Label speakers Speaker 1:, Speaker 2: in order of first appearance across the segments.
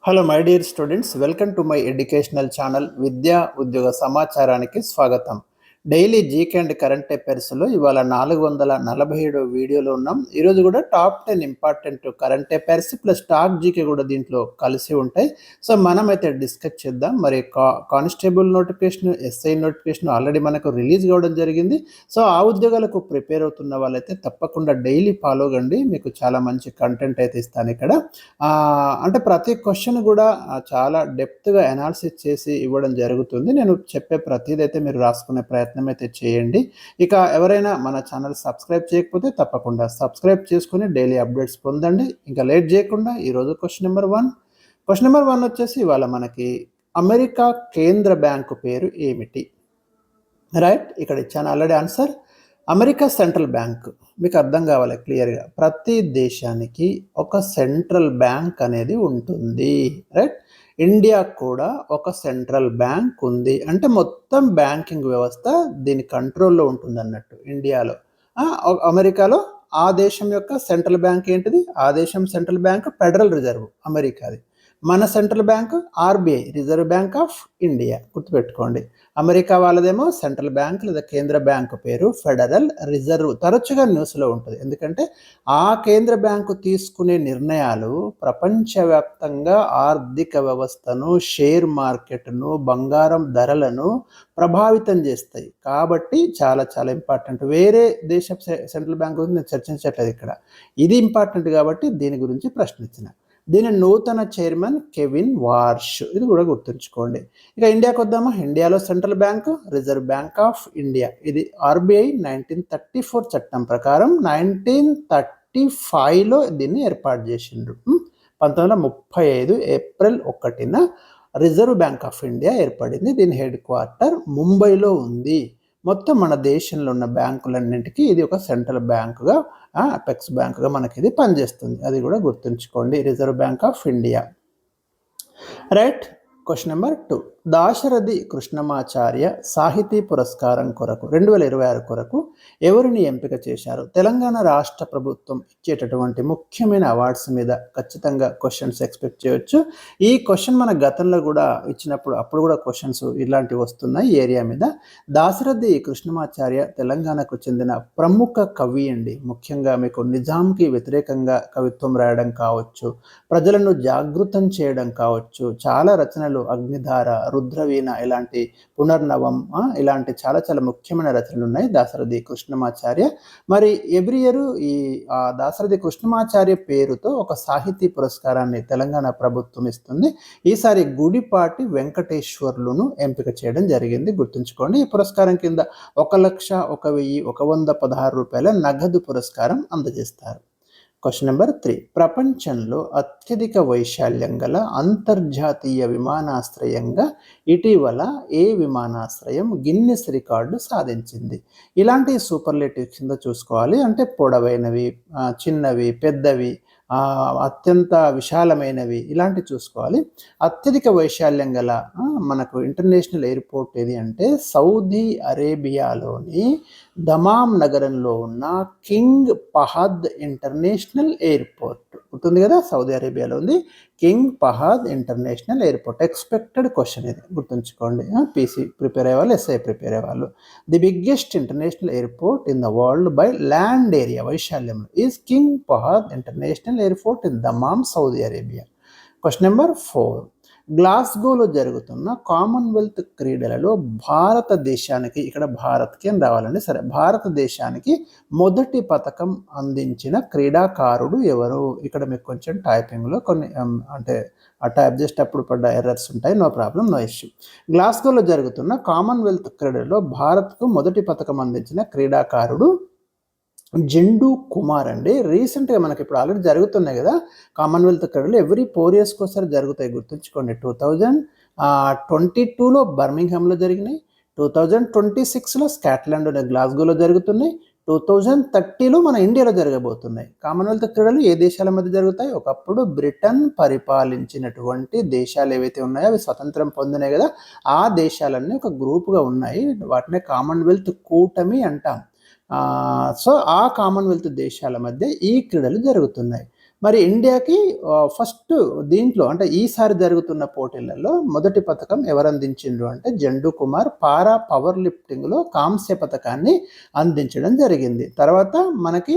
Speaker 1: Hello my dear students, welcome to my educational channel విద్యా ఉద్యోగ సమాచారానికి స్వాగతం. డైలీ జీకే అండ్ కరెంట్ అఫైర్స్లో ఇవాళ 447 వీడియోలో ఉన్నాం. ఈరోజు కూడా top 10 important current affairs plus stock GK కూడా దీంట్లో కలిసి ఉంటాయి. సో మనమైతే డిస్కస్ చేద్దాం. మరి constable notification, SI notification already మనకు రిలీజ్ కావడం జరిగింది. సో ఆ ఉద్యోగాలకు ప్రిపేర్ అవుతున్న వాళ్ళైతే తప్పకుండా డైలీ ఫాలో కండి. మీకు చాలా మంచి కంటెంట్ అయితే ఇస్తాను ఇక్కడ. అంటే ప్రతి క్వశ్చన్ కూడా చాలా డెప్త్గా అనాలిసిస్ చేసి ఇవ్వడం జరుగుతుంది. నేను చెప్పే ప్రతిదైతే మీరు రాసుకునే ప్రయత్నం అయితే చేయండి. ఇక ఎవరైనా మన ఛానల్ సబ్స్క్రైబ్ చేయకపోతే తప్పకుండా సబ్స్క్రైబ్ చేసుకుని డైలీ అప్డేట్స్ పొందండి. ఇంకా లేట్ చేయకుండా ఈరోజు క్వశ్చన్ నెంబర్ 1 వచ్చేసి ఇవాళ మనకి అమెరికా కేంద్ర బ్యాంకు పేరు ఏమిటి? రైట్, ఇక్కడ ఇచ్చాను already answer. America central bank మీకు అర్థం కావాలి క్లియర్గా. ప్రతి దేశానికి ఒక సెంట్రల్ బ్యాంక్ అనేది ఉంటుంది. రైట్, ఇండియా కూడా ఒక సెంట్రల్ బ్యాంక్ ఉంది. అంటే మొత్తం బ్యాంకింగ్ వ్యవస్థ దీని కంట్రోల్లో ఉంటుంది అన్నట్టు ఇండియాలో. అమెరికాలో ఆ దేశం యొక్క సెంట్రల్ బ్యాంక్ ఏంటిది? ఆ దేశం సెంట్రల్ బ్యాంక్ ఫెడరల్ రిజర్వ్ అమెరికాది. మన central bank RBI, reserve bank of India. గుర్తుపెట్టుకోండి. అమెరికా వాళ్ళదేమో సెంట్రల్ బ్యాంక్ లేదా కేంద్ర బ్యాంకు పేరు ఫెడరల్ రిజర్వ్. తరచుగా న్యూస్లో ఉంటుంది. ఎందుకంటే ఆ కేంద్ర బ్యాంకు తీసుకునే నిర్ణయాలు ప్రపంచవ్యాప్తంగా ఆర్థిక వ్యవస్థను, షేర్ మార్కెట్ను, బంగారం ధరలను ప్రభావితం చేస్తాయి. కాబట్టి చాలా చాలా ఇంపార్టెంట్. వేరే దేశ సెంట్రల్ బ్యాంక్ గురించి నేను చర్చించట్లేదు ఇక్కడ. ఇది ఇంపార్టెంట్ కాబట్టి దీని గురించి ప్రశ్నించిన. దీని నూతన చైర్మన్ కెవిన్ వార్ష్. ఇది కూడా గుర్తుంచుకోండి. ఇక ఇండియాకి వద్దామా. ఇండియాలో central bank reserve bank of India. ఇది ఆర్బీఐ 1934 చట్టం ప్రకారం 1935లో దీన్ని ఏర్పాటు చేసిండ్రు. 1935 ఏప్రిల్ 1న రిజర్వ్ బ్యాంక్ ఆఫ్ ఇండియా ఏర్పడింది. దీని హెడ్ క్వార్టర్ ముంబైలో ఉంది. మొత్తం మన దేశంలో ఉన్న బ్యాంకులన్నింటికి ఇది ఒక సెంట్రల్ బ్యాంకుగా, అపెక్స్ బ్యాంకుగా మనకి ఇది పనిచేస్తుంది. అది కూడా గుర్తుంచుకోండి. Reserve bank of India. Right, question number 2. Dasarathi Krishnamacharya సాహితీ పురస్కారం కొరకు 2026 కొరకు ఎవరిని ఎంపిక చేశారు? తెలంగాణ రాష్ట్ర ప్రభుత్వం ఇచ్చేటటువంటి ముఖ్యమైన అవార్డ్స్ మీద ఖచ్చితంగా క్వశ్చన్స్ ఎక్స్పెక్ట్ చేయొచ్చు. ఈ క్వశ్చన్ మన గతంలో కూడా ఇచ్చినప్పుడు అప్పుడు కూడా క్వశ్చన్స్ ఇలాంటివి వస్తున్నాయి ఈ ఏరియా మీద. దాశరథి కృష్ణమాచార్య తెలంగాణకు చెందిన ప్రముఖ కవి అండి. ముఖ్యంగా మీకు నిజాంకి వ్యతిరేకంగా కవిత్వం రాయడం కావచ్చు, ప్రజలను జాగృతం చేయడం కావచ్చు, చాలా రచనలు అగ్నిధార, రుద్రవీణ, ఇలాంటి పునర్నవం, ఇలాంటి చాలా చాలా ముఖ్యమైన రచనలు ఉన్నాయి దాశరథి కృష్ణమాచార్య. మరి ఎవ్రీ ఇయర్ ఈ దాశరథి కృష్ణమాచార్య పేరుతో ఒక సాహితీ పురస్కారాన్ని తెలంగాణ ప్రభుత్వం ఇస్తుంది. ఈసారి గుడిపాటి వెంకటేశ్వర్లును ఎంపిక చేయడం జరిగింది. గుర్తుంచుకోండి. ఈ పురస్కారం కింద 1,01,116 రూపాయల నగదు పురస్కారం అందజేస్తారు. Question number 3. ప్రపంచంలో అత్యధిక వైశాల్యం గల అంతర్జాతీయ విమానాశ్రయంగా ఇటీవల ఏ విమానాశ్రయం గిన్నెస్ రికార్డు సాధించింది? ఇలాంటి సూపర్లేటివ్ కింద చూసుకోవాలి. అంటే పొడవైనవి, చిన్నవి, పెద్దవి, అత్యంత విశాలమైనవి, ఇలాంటి చూసుకోవాలి. అత్యధిక వైశాల్యం గల మనకు ఇంటర్నేషనల్ ఎయిర్పోర్ట్ ఏది అంటే సౌదీ అరేబియాలోని దమామ్ నగరంలో ఉన్న కింగ్ ఫహద్ ఇంటర్నేషనల్ ఎయిర్పోర్ట్ ఉంటుంది కదా, సౌదీ అరేబియాలో ఉంది King Fahad International Airport. Expected question ఇది, గుర్తుంచుకోండి. పీసీ ప్రిపేర్ అయ్యేవాళ్ళు, ఎస్ఐ ప్రిపేర్ అయ్యేవాళ్ళు. The biggest international airport in the world by land area, వైశాల్యంలో, is King Fahad International airport in Dammam, Saudi Arabia. Question number 4. గ్లాస్గోలో జరుగుతున్న Commonwealth క్రీడలలో భారతదేశానికి, ఇక్కడ భారత్కి అని రావాలండి, సరే, భారతదేశానికి మొదటి పథకం అందించిన క్రీడాకారుడు ఎవరు? ఇక్కడ మీకు కొంచెం టైపింగ్లో కొన్ని అంటే ఆ టైప్ చేసేటప్పుడు పడ్డ ఎర్రర్స్ ఉంటాయి. No problem, no issue. గ్లాస్గోలో జరుగుతున్న కామన్వెల్త్ క్రీడలలో భారత్కు మొదటి పథకం అందించిన క్రీడాకారుడు జెండు కుమార్ అండి. రీసెంట్గా మనకి ఇప్పుడు ఆల్రెడీ జరుగుతున్నాయి కదా కామన్వెల్త్ క్రీడలు, ఎవ్రీ 4 yearsకి ఒకసారి జరుగుతాయి. గుర్తుంచుకోండి. 2022లో బర్మింగ్హామ్లో జరిగినాయి, 2026లో స్కాట్లాండ్ గ్లాస్గోలో జరుగుతున్నాయి, 2030లో మన ఇండియాలో జరగబోతున్నాయి. కామన్వెల్త్ క్రీడలు ఏ దేశాల మధ్య జరుగుతాయి? ఒకప్పుడు బ్రిటన్ పరిపాలించినటువంటి దేశాలు ఏవైతే ఉన్నాయో అవి స్వతంత్రం పొందినాయి కదా, ఆ దేశాలన్నీ ఒక గ్రూప్గా ఉన్నాయి. వాటినే కామన్వెల్త్ కూటమి అంటాం. సో ఆ కామన్వెల్త్ దేశాల మధ్య ఈ క్రీడలు జరుగుతున్నాయి. మరి ఇండియాకి ఫస్ట్ దీంట్లో అంటే ఈసారి జరుగుతున్న పోటీలలో మొదటి పథకం ఎవరు అందించిండ్రు అంటే జండు కుమార్ పారా పవర్ లిఫ్టింగ్లో కాంస్య పథకాన్ని అందించడం జరిగింది. తర్వాత మనకి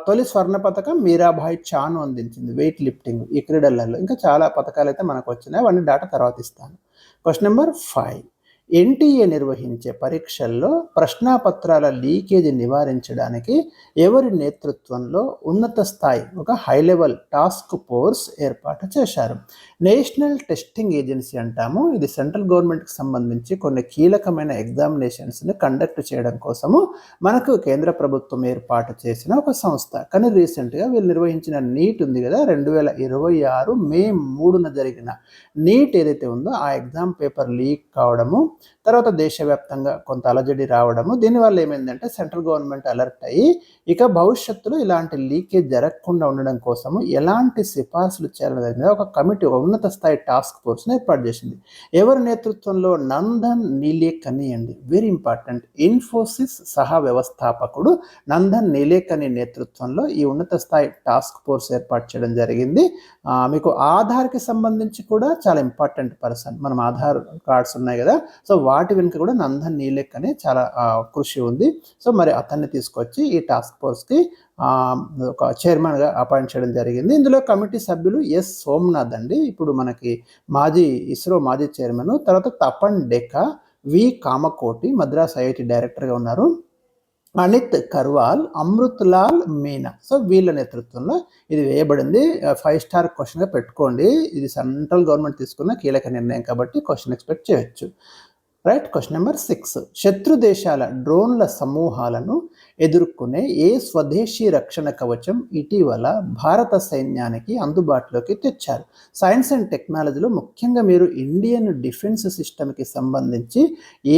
Speaker 1: తొలి స్వర్ణ పథకం మీరాబాయి చాను అందించింది వెయిట్ లిఫ్టింగ్ ఈ క్రీడలలో. ఇంకా చాలా పథకాలు అయితే మనకు వచ్చినాయి, అవన్నీ డాటా తర్వాత ఇస్తాను. క్వశ్చన్ నెంబర్ 5, ఎన్టీఏ నిర్వహించే పరీక్షల్లో ప్రశ్నాపత్రాల లీకేజీ నివారించడానికి ఎవరి నేతృత్వంలో ఉన్నత స్థాయి ఒక హై లెవెల్ టాస్క్ ఫోర్స్ ఏర్పాటు చేశారు? నేషనల్ టెస్టింగ్ ఏజెన్సీ అంటాము. ఇది సెంట్రల్ గవర్నమెంట్కి సంబంధించి కొన్ని కీలకమైన ఎగ్జామినేషన్స్ని కండక్ట్ చేయడం కోసము మనకు కేంద్ర ప్రభుత్వం ఏర్పాటు చేసిన ఒక సంస్థ. కానీ రీసెంట్గా వీళ్ళు నిర్వహించిన నీట్ ఉంది కదా, 2026 మే 3న జరిగిన నీట్ ఏదైతే ఉందో ఆ ఎగ్జామ్ పేపర్ లీక్ కావడము, తర్వాత దేశవ్యాప్తంగా కొంత అలజడి రావడము, దీనివల్ల ఏమైందంటే సెంట్రల్ గవర్నమెంట్ అలర్ట్ అయ్యి ఇక భవిష్యత్తులో ఇలాంటి లీకేజ్ జరగకుండా ఉండడం కోసము ఎలాంటి సిఫార్సులు చేయాలనేది ఒక కమిటీ, ఒక ఉన్నత స్థాయి టాస్క్ ఫోర్స్ని ఏర్పాటు చేసింది. ఎవరి నేతృత్వంలో? నందన్ నీలేకని అండి, వెరీ ఇంపార్టెంట్. ఇన్ఫోసిస్ సహా వ్యవస్థాపకుడు నందన్ నీలేకని నేతృత్వంలో ఈ ఉన్నత స్థాయి టాస్క్ ఫోర్స్ ఏర్పాటు చేయడం జరిగింది. మీకు ఆధార్కి సంబంధించి కూడా చాలా ఇంపార్టెంట్ పర్సన్, మనం ఆధార్ కార్డ్స్ ఉన్నాయి కదా, సో వాటి వెనుక కూడా నందన్ నీలేక్ అనే చాలా కృషి ఉంది. సో మరి అతన్ని తీసుకొచ్చి ఈ టాస్క్ ఫోర్స్కి ఒక చైర్మన్గా అపాయింట్ చేయడం జరిగింది. ఇందులో కమిటీ సభ్యులు ఎస్ సోమనాథ్ అండి, ఇప్పుడు మనకి ఇస్రో మాజీ చైర్మన్. తర్వాత తపన్ డెకా, వి కామకోటి మద్రాస్ ఐఐటి డైరెక్టర్గా ఉన్నారు. అనిత్ కర్వాల్, అమృత్ లాల్ మీనా. సో వీళ్ళ నేతృత్వంలో ఇది వేయబడింది. 5 స్టార్ క్వశ్చన్గా పెట్టుకోండి. ఇది సెంట్రల్ గవర్నమెంట్ తీసుకున్న కీలక నిర్ణయం కాబట్టి క్వశ్చన్ ఎక్స్పెక్ట్ చేయొచ్చు. రైట్. క్వశ్చన్ నెంబర్ 6, శత్రు దేశాల డ్రోన్ల సమూహాలను ఎదుర్కొనే ఏ స్వదేశీ రక్షణ కవచం ఇటీవల భారత సైన్యానికి అందుబాటులోకి తెచ్చారు? సైన్స్ అండ్ టెక్నాలజీలో ముఖ్యంగా మీరు ఇండియన్ డిఫెన్స్ సిస్టమ్కి సంబంధించి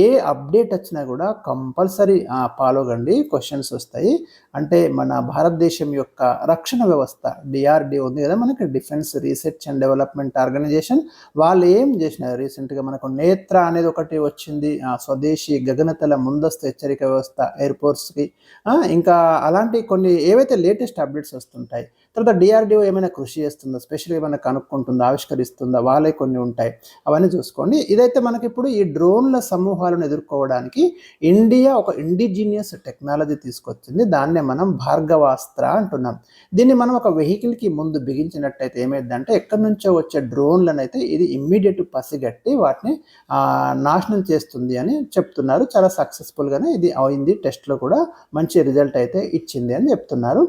Speaker 1: ఏ అప్డేట్ వచ్చినా కూడా కంపల్సరీ ఫాలో కండి, క్వశ్చన్స్ వస్తాయి. అంటే మన భారతదేశం యొక్క రక్షణ వ్యవస్థ డిఆర్డిఓ ఉంది కదా, మనకి defence research and development organisation, వాళ్ళు ఏం చేసినారు రీసెంట్గా మనకు నేత్ర అనేది ఒకటి వచ్చింది, స్వదేశీ గగనతల ముందస్తు హెచ్చరిక వ్యవస్థ ఎయిర్ ఫోర్స్కి. ఇంకా అలాంటి కొన్ని ఏవైతే లేటెస్ట్ అప్డేట్స్ వస్తుంటాయి. తర్వాత డిఆర్డిఓ ఏమైనా కృషి చేస్తుందా, స్పెషల్గా ఏమైనా కనుక్కుంటుందా, ఆవిష్కరిస్తుందా, వాళ్ళే కొన్ని ఉంటాయి, అవన్నీ చూసుకోండి. ఇదైతే మనకి ఇప్పుడు ఈ డ్రోన్ల సమూహాలను ఎదుర్కోవడానికి ఇండియా ఒక ఇండిజినియస్ టెక్నాలజీ తీసుకొచ్చింది. దాన్నే మనం భార్గవాస్త్ర అంటున్నాం. దీన్ని మనం ఒక వెహికల్కి ముందు బిగించినట్టయితే ఏమైందంటే ఎక్కడి నుంచో వచ్చే డ్రోన్లను అయితే ఇది ఇమ్మీడియట్ పసిగట్టి వాటిని నాశనం చేస్తుంది అని చెప్తున్నారు. చాలా సక్సెస్ఫుల్గానే ఇది అయింది, టెస్ట్లో కూడా మంచి రిజల్ట్ అయితే ఇచ్చింది అని చెప్తున్నారు.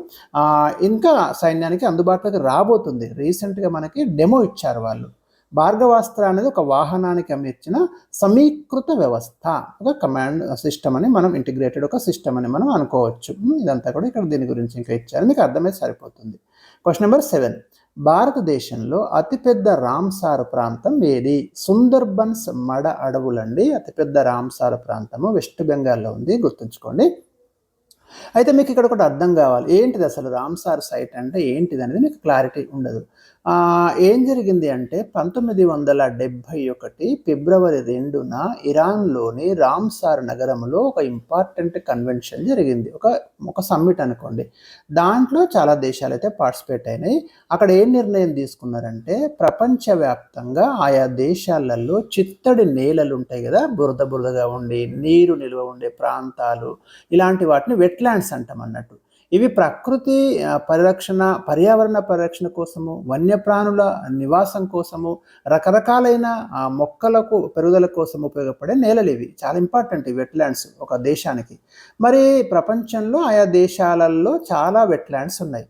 Speaker 1: ఇంకా సైన్యానికి అందుబాటులోకి రాబోతుంది. రీసెంట్గా మనకి డెమో ఇచ్చారు వాళ్ళు. భార్గవాస్త్ర అనేది ఒక వాహనానికి అమర్చిన సమీకృత వ్యవస్థ, ఒక కమాండ్ సిస్టమ్ అని మనం, ఇంటిగ్రేటెడ్ ఒక సిస్టమ్ అని మనం అనుకోవచ్చు. ఇదంతా కూడా ఇక్కడ దీని గురించి ఇంకా ఇచ్చారు, మీకు అర్థమైతే సరిపోతుంది. క్వశ్చన్ నెంబర్ 7, భారతదేశంలో అతిపెద్ద రామ్సార్ ప్రాంతం ఏది? సుందర్బన్స్ మడ అడవులండి అతిపెద్ద రామ్సార్ ప్రాంతము, వెస్ట్ బెంగాల్లో ఉంది, గుర్తుంచుకోండి. అయితే మీకు ఇక్కడ ఒకటి అర్థం కావాలి, ఏంటిది అసలు రామ్సార్ సైట్ అంటే ఏంటిది అనేది మీకు క్లారిటీ ఉండదు. ఏం జరిగింది అంటే 1971 ఫిబ్రవరి 2న ఇరాన్లోని రామ్సార్ నగరంలో ఒక ఇంపార్టెంట్ కన్వెన్షన్ జరిగింది, ఒక సమ్మిట్ అనుకోండి. దాంట్లో చాలా దేశాలు అయితే పార్టిసిపేట్ అయినాయి. అక్కడ ఏం నిర్ణయం తీసుకున్నారంటే ప్రపంచవ్యాప్తంగా ఆయా దేశాలలో చిత్తడి నేలలు ఉంటాయి కదా, బురదగా ఉండి నీరు నిల్వ ఉండే ప్రాంతాలు, ఇలాంటి వాటిని వెట్లాండ్స్ అంటాం అన్నట్టు. ఇవి ప్రకృతి పరిరక్షణ, పర్యావరణ పరిరక్షణ కోసము, వన్యప్రాణుల నివాసం కోసము, రకరకాలైన మొక్కలకు పెరుగుదల కోసం ఉపయోగపడే నేలలు ఇవి. చాలా ఇంపార్టెంట్ ఈ వెట్లాండ్స్ ఒక దేశానికి. మరి ప్రపంచంలో ఆయా దేశాలలో చాలా వెట్లాండ్స్ ఉన్నాయి.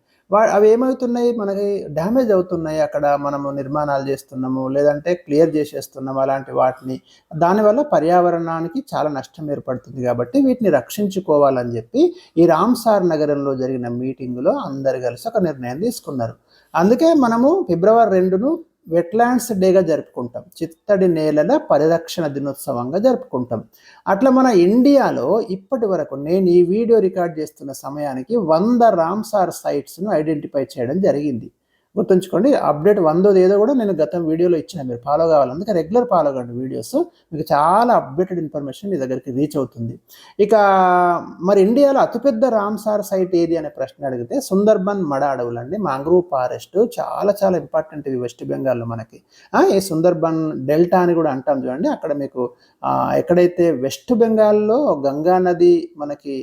Speaker 1: అవి ఏమవుతున్నాయి, మనకి డ్యామేజ్ అవుతున్నాయి. అక్కడ మనము నిర్మాణాలు చేస్తున్నాము, లేదంటే క్లియర్ చేసేస్తున్నాము అలాంటి వాటిని. దానివల్ల పర్యావరణానికి చాలా నష్టం ఏర్పడుతుంది. కాబట్టి వీటిని రక్షించుకోవాలని చెప్పి ఈ రామ్సార్ నగరంలో జరిగిన మీటింగులో అందరు కలిసి ఒక నిర్ణయం తీసుకున్నారు. అందుకే మనము ఫిబ్రవరి 2ను వెట్లాండ్స్ డేగా జరుపుకుంటాం, చిత్తడి నేలల పరిరక్షణ దినోత్సవంగా జరుపుకుంటాం. అట్లా మన ఇండియాలో ఇప్పటి వరకు నేను ఈ వీడియో రికార్డ్ చేస్తున్న సమయానికి 100 రామ్సార్ సైట్స్ను ఐడెంటిఫై చేయడం జరిగింది. గుర్తుంచుకోండి. అప్డేట్ 100ది ఏదో కూడా నేను గతం వీడియోలో ఇచ్చిన, మీరు ఫాలో కావాలి. అందుకే రెగ్యులర్ ఫాలో కండి వీడియోస్, మీకు చాలా అప్డేటెడ్ ఇన్ఫర్మేషన్ మీ దగ్గరికి రీచ్ అవుతుంది. ఇక మరి ఇండియాలో అతిపెద్ద రామ్సార్ సైట్ ఏది అనే ప్రశ్న అడిగితే సుందర్బన్ మడ అడవులండి, మాంగ్రూవ్ ఫారెస్ట్. చాలా చాలా ఇంపార్టెంట్ ఇది వెస్ట్ బెంగాల్లో మనకి. ఈ సుందర్బన్ డెల్టా అని కూడా అంటాం చూడండి. అక్కడ మీకు ఎక్కడైతే వెస్ట్ బెంగాల్లో గంగా నది మనకి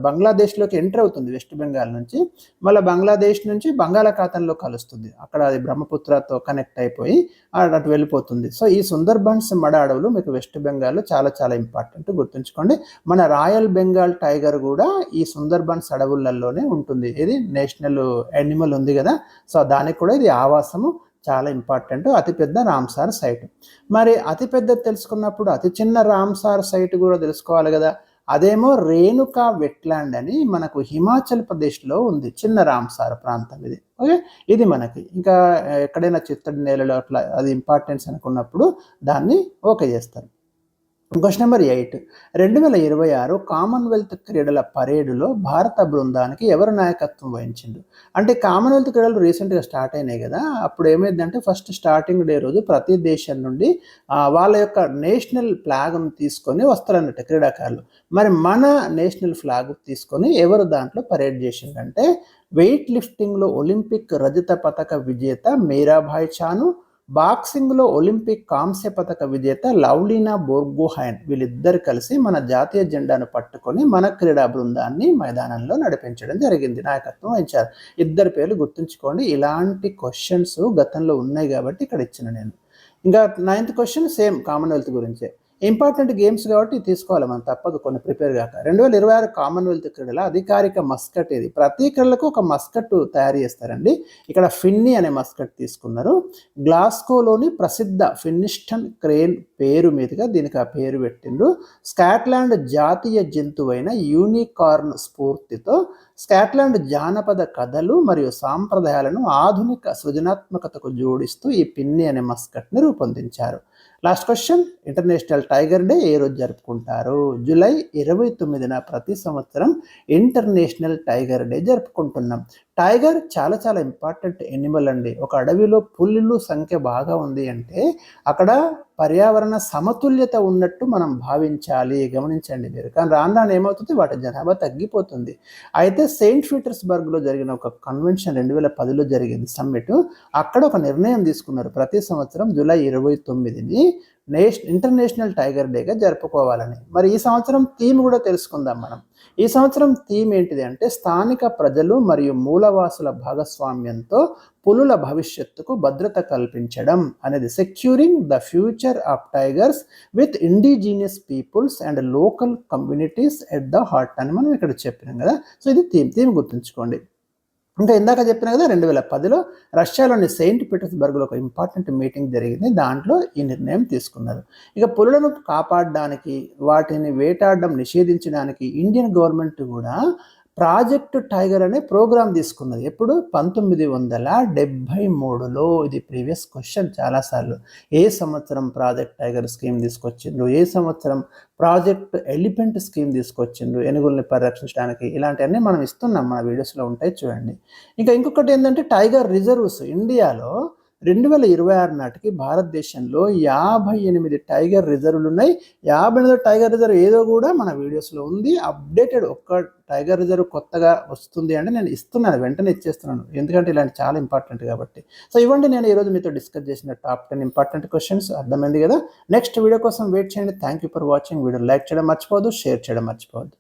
Speaker 1: బంగ్లాదేశ్లోకి ఎంటర్ అవుతుంది వెస్ట్ బెంగాల్ నుంచి, మళ్ళీ బంగ్లాదేశ్ నుంచి బంగాళాఖాతంలో కలుస్తుంది. అక్కడ అది బ్రహ్మపుత్రతో కనెక్ట్ అయిపోయి అటు వెళ్ళిపోతుంది. సో ఈ సుందర్బన్స్ మడ అడవులు మీకు వెస్ట్ బెంగాల్లో చాలా చాలా ఇంపార్టెంట్, గుర్తుంచుకోండి. మన రాయల్ బెంగాల్ టైగర్ కూడా ఈ సుందర్బన్స్ అడవులలోనే ఉంటుంది. ఇది నేషనల్ యానిమల్ ఉంది కదా, సో దానికి కూడా ఇది ఆవాసము, చాలా ఇంపార్టెంట్. అతిపెద్ద రామ్సార్ సైట్. మరి అతిపెద్ద తెలుసుకున్నప్పుడు అతి చిన్న రామ్సార్ సైట్ కూడా తెలుసుకోవాలి కదా. అదేమో రేణుకా వెట్లాండ్ అని మనకు హిమాచల్ ప్రదేశ్లో ఉంది, చిన్న రామ్సార్ ప్రాంతం ఇది. ఓకే, ఇది మనకి ఇంకా ఎక్కడైనా చిత్తడి నేలలో అట్లా అది ఇంపార్టెన్స్ అనుకున్నప్పుడు దాన్ని ఓకే చేస్తారు. క్వశ్చన్ నెంబర్ 8, 2026 కామన్వెల్త్ క్రీడల పరేడులో భారత బృందానికి ఎవరు నాయకత్వం వహించిండు? అంటే కామన్వెల్త్ క్రీడలు రీసెంట్గా స్టార్ట్ అయినాయి కదా. అప్పుడు ఏమైందంటే ఫస్ట్ స్టార్టింగ్ డే రోజు ప్రతి దేశం నుండి వాళ్ళ యొక్క నేషనల్ ఫ్లాగ్ను తీసుకొని వస్తారన్నట్టు క్రీడాకారులు. మరి మన నేషనల్ ఫ్లాగ్ తీసుకొని ఎవరు దాంట్లో పరేడ్ చేసిండంటే వెయిట్ లిఫ్టింగ్లో ఒలింపిక్ రజత పథక విజేత మీరాభాయ్ చాను, బాక్సింగ్లో ఒలింపిక్ కాంస్య పథక విజేత లవ్లీనా బోర్గోహైన్, వీళ్ళిద్దరు కలిసి మన జాతీయ జెండాను పట్టుకొని మన క్రీడా బృందాన్ని మైదానంలో నడిపించడం జరిగింది, నాయకత్వం వహించారు. ఇద్దరు పేర్లు గుర్తుంచుకోండి. ఇలాంటి క్వశ్చన్స్ గతంలో ఉన్నాయి కాబట్టి ఇక్కడ ఇచ్చిన నేను. ఇంకా 9th క్వశ్చన్ సేమ్ కామన్వెల్త్ గురించే. ఇంపార్టెంట్ గేమ్స్ కాబట్టి తీసుకోవాలి మనం, తప్పదు కొన్ని ప్రిపేర్ కాక. 2026 కామన్వెల్త్ క్రీడల అధికారిక మస్కట్ ఇది. ప్రతి క్రీడలకు ఒక మస్కట్ తయారు చేస్తారండి. ఇక్కడ ఫిన్నీ అనే మస్కట్ తీసుకున్నారు. గ్లాస్కోలోని ప్రసిద్ధ ఫిన్నిస్టన్ క్రేన్ పేరు మీదుగా దీనికి ఆ పేరు పెట్టిండ్రు. స్కాట్లాండ్ జాతీయ జంతువైన యూనికార్న్ స్ఫూర్తితో స్కాట్లాండ్ జానపద కథలు మరియు సాంప్రదాయాలను ఆధునిక సృజనాత్మకతకు జోడిస్తూ ఈ పిన్ని అనే మస్కట్ని రూపొందించారు. Last question, international tiger day ఏ రోజు జరుపుకుంటారు? జూలై 29న ప్రతి సంవత్సరం ఇంటర్నేషనల్ టైగర్ డే జరుపుకుంటున్నాం. టైగర్ చాలా చాలా ఇంపార్టెంట్ ఎనిమల్ అండి. ఒక అడవిలో పులుల సంఖ్య బాగా ఉంది అంటే అక్కడ పర్యావరణ సమతుల్యత ఉన్నట్టు మనం భావించాలి, గమనించండి మీరు. కానీ రాను ఏమవుతుంది, వాటి జనాభా తగ్గిపోతుంది. అయితే సెయింట్ పీటర్స్బర్గ్లో జరిగిన ఒక కన్వెన్షన్ 2010లో జరిగింది సమ్మిట్. అక్కడ ఒక నిర్ణయం తీసుకున్నారు, ప్రతి సంవత్సరం జూలై 29ని ఇంటర్నేషనల్ టైగర్ డేగా జరుపుకోవాలని. మరి ఈ సంవత్సరం థీమ్ కూడా తెలుసుకుందాం మనం. ఈ సంవత్సరం థీమ్ ఏంటిది అంటే స్థానిక ప్రజలు మరియు మూలవాసుల భాగస్వామ్యంతో పులుల భవిష్యత్తుకు భద్రత కల్పించడం అనేది, securing the future of tigers with indigenous peoples and local communities at the heart అని మనం ఇక్కడ చెప్పినాం కదా. సో ఇది థీమ్ గుర్తుంచుకోండి. ఇంకా ఇందాక చెప్పిన కదా 2010లో రష్యాలోని సెయింట్ పీటర్స్బర్గ్లో ఒక ఇంపార్టెంట్ మీటింగ్ జరిగింది. దాంట్లో ఈ నిర్ణయం తీసుకున్నారు. ఇక పులులను కాపాడడానికి, వాటిని వేటాడడం నిషేధించడానికి ఇండియన్ గవర్నమెంట్ కూడా ప్రాజెక్ట్ టైగర్ అనే ప్రోగ్రామ్ తీసుకున్నది. ఎప్పుడు? 1973లో. ఇది ప్రీవియస్ క్వశ్చన్ చాలాసార్లు. ఏ సంవత్సరం ప్రాజెక్ట్ టైగర్ స్కీమ్ తీసుకొచ్చిండ్రు, ఏ సంవత్సరం ప్రాజెక్ట్ ఎలిఫెంట్ స్కీమ్ తీసుకొచ్చిండ్రు ఏనుగుల్ని పరిరక్షించడానికి, ఇలాంటివన్నీ మనం ఇస్తున్నాం, మన వీడియోస్లో ఉంటాయి చూడండి. ఇంకా ఇంకొకటి ఏంటంటే టైగర్ రిజర్వ్స్. ఇండియాలో 2026 నాటికి భారతదేశంలో 58 టైగర్ రిజర్వ్లు ఉన్నాయి. 58 టైగర్ రిజర్వ్ ఏదో కూడా మన వీడియోస్లో ఉంది, అప్డేటెడ్. ఒక్క టైగర్ రిజర్వ్ కొత్తగా వస్తుంది అంటే నేను ఇస్తున్నాను, వెంటనే ఇచ్చేస్తున్నాను, ఎందుకంటే ఇలాంటి చాలా ఇంపార్టెంట్ కాబట్టి. సో ఇవ్వండి, నేను ఈరోజు మీతో డిస్కస్ చేసిన టాప్ 10 ఇంపార్టెంట్ క్వశ్చన్స్. అర్థమైంది కదా. నెక్స్ట్ వీడియో కోసం వెయిట్ చేయండి. Thank you for watching. Video like చేయడం మర్చిపోవద్దు, షేర్ చేయడం మర్చిపోవద్దు.